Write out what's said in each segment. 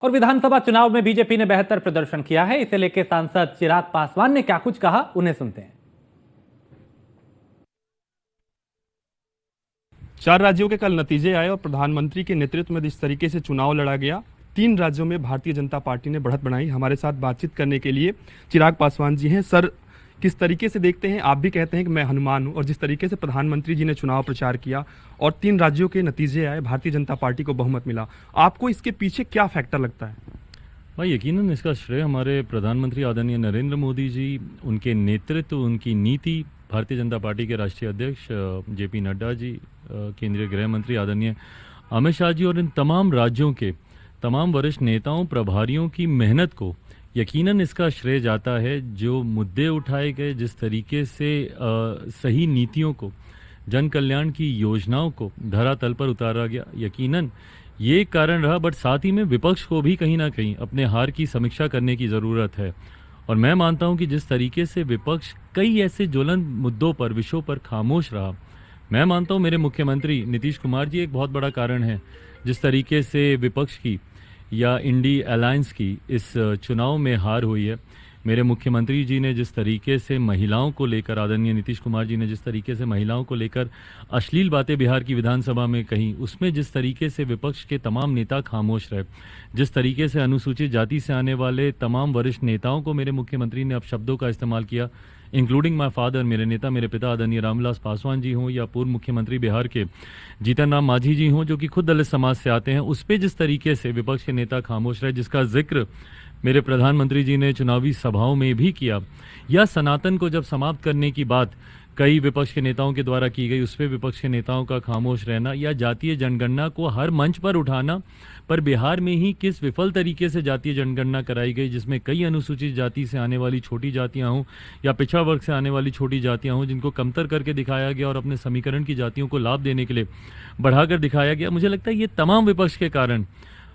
और विधानसभा चुनाव में बीजेपी ने बेहतर प्रदर्शन किया है। इसे लेकर सांसद चिराग पासवान ने क्या कुछ कहा, उन्हें सुनते हैं। 4 राज्यों के कल नतीजे आए और प्रधानमंत्री के नेतृत्व में जिस तरीके से चुनाव लड़ा गया, 3 राज्यों में भारतीय जनता पार्टी ने बढ़त बनाई। हमारे साथ बातचीत करने के लिए चिराग पासवान जी हैं। सर, किस तरीके से देखते हैं? आप भी कहते हैं कि मैं हनुमान हूं, और जिस तरीके से प्रधानमंत्री जी ने चुनाव प्रचार किया और 3 राज्यों के नतीजे आए, भारतीय जनता पार्टी को बहुमत मिला, आपको इसके पीछे क्या फैक्टर लगता है? भाई यकीनन इसका श्रेय हमारे प्रधानमंत्री आदरणीय नरेंद्र मोदी जी, उनके नेतृत्व, उनकी नीति, भारतीय जनता पार्टी के राष्ट्रीय अध्यक्ष जेपी नड्डा जी, केंद्रीय गृह मंत्री आदरणीय अमित शाह जी और इन तमाम राज्यों के तमाम वरिष्ठ नेताओं, प्रभारियों की मेहनत को यकीनन इसका श्रेय जाता है। जो मुद्दे उठाए गए, जिस तरीके से सही नीतियों को, जन कल्याण की योजनाओं को धरातल पर उतारा गया, यकीनन ये कारण रहा। बट साथ ही में विपक्ष को भी कहीं ना कहीं अपने हार की समीक्षा करने की ज़रूरत है। और मैं मानता हूं कि जिस तरीके से विपक्ष कई ऐसे ज्वलंत मुद्दों पर, विषयों पर खामोश रहा, मैं मानता हूं मेरे मुख्यमंत्री नीतीश कुमार जी एक बहुत बड़ा कारण है। जिस तरीके से विपक्ष की या इंडी अलायंस की इस चुनाव में हार हुई है, मेरे मुख्यमंत्री जी ने जिस तरीके से महिलाओं को लेकर, आदरणीय नीतीश कुमार जी ने जिस तरीके से महिलाओं को लेकर अश्लील बातें बिहार की विधानसभा में कही, उसमें जिस तरीके से विपक्ष के तमाम नेता खामोश रहे, जिस तरीके से अनुसूचित जाति से आने वाले तमाम वरिष्ठ नेताओं को मेरे मुख्यमंत्री ने अपशब्दों का इस्तेमाल किया, इंक्लूडिंग माय फादर, मेरे नेता, मेरे पिता आदरणीय रामविलास पासवान जी हों या पूर्व मुख्यमंत्री बिहार के जीतन राम मांझी जी हों, जो कि खुद दलित समाज से आते हैं, उस पर जिस तरीके से विपक्ष के नेता खामोश रहे, जिसका जिक्र मेरे प्रधानमंत्री जी ने चुनावी सभाओं में भी किया, या सनातन को जब समाप्त करने की बात कई विपक्ष के नेताओं के द्वारा की गई, उस पर विपक्ष के नेताओं का खामोश रहना, या जातीय जनगणना को हर मंच पर उठाना, पर बिहार में ही किस विफल तरीके से जातीय जनगणना कराई गई, जिसमें कई अनुसूचित जाति से आने वाली छोटी जातियां हों या पिछड़ा वर्ग से आने वाली छोटी जातियां हों, जिनको कमतर करके दिखाया गया और अपने समीकरण की जातियों को लाभ देने के लिए बढ़ाकर दिखाया गया। मुझे लगता है ये तमाम विपक्ष के कारण,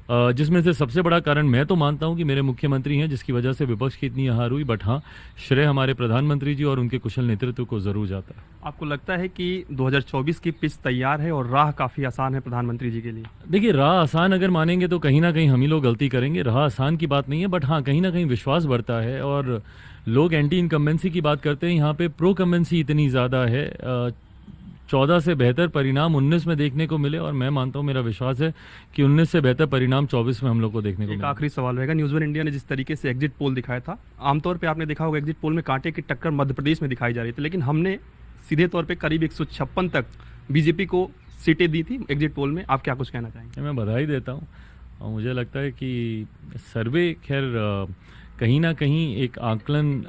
जिसमें से सबसे बड़ा कारण मैं तो मानता हूं कि मेरे मुख्यमंत्री हैं, जिसकी वजह से विपक्ष की इतनी हार हुई। बट हाँ, श्रेय हमारे प्रधानमंत्री जी और उनके कुशल नेतृत्व को जरूर जाता है। आपको लगता है कि 2024 की पिच तैयार है और राह काफ़ी आसान है प्रधानमंत्री जी के लिए? देखिए, राह आसान अगर मानेंगे तो कहीं ना कहीं हम ही लोग गलती करेंगे। राह आसान की बात नहीं है, बट हाँ, कहीं ना कहीं विश्वास बढ़ता है और लोग एंटी इनकम्बेंसी की बात करते हैं, यहाँ पे प्रो कम्बेंसी इतनी ज़्यादा है। 14 से बेहतर परिणाम 19 में देखने को मिले, और मैं मानता हूं, मेरा विश्वास है कि 19 से बेहतर परिणाम 24 में हम लोग को देखने को मिले। एक आखिरी सवाल रहेगा, न्यूज़ वन इंडिया ने जिस तरीके से एग्जिट पोल दिखाया था, आमतौर पे आपने देखा होगा एग्जिट पोल में कांटे की टक्कर मध्य प्रदेश में दिखाई जा रही थी, लेकिन हमने सीधे तौर पे करीब 156 तक बीजेपी को सीटें दी थी एग्जिट पोल में। आप क्या कुछ कहना चाहेंगे? मैं बधाई देता हूँ, और मुझे लगता है कि सर्वे खैर कहीं ना कहीं एक आकलन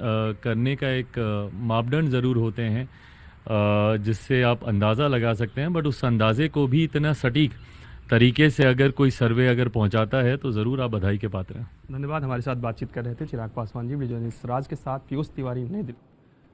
करने का एक मापदंड ज़रूर होते हैं, जिससे आप अंदाज़ा लगा सकते हैं। बट उस अंदाजे को भी इतना सटीक तरीके से अगर कोई सर्वे अगर पहुंचाता है तो ज़रूर आप बधाई के पात्र हैं। धन्यवाद। हमारे साथ बातचीत कर रहे थे चिराग पासवान जी। विजय राज के साथ पीयूष तिवारी, नई दिल्ली।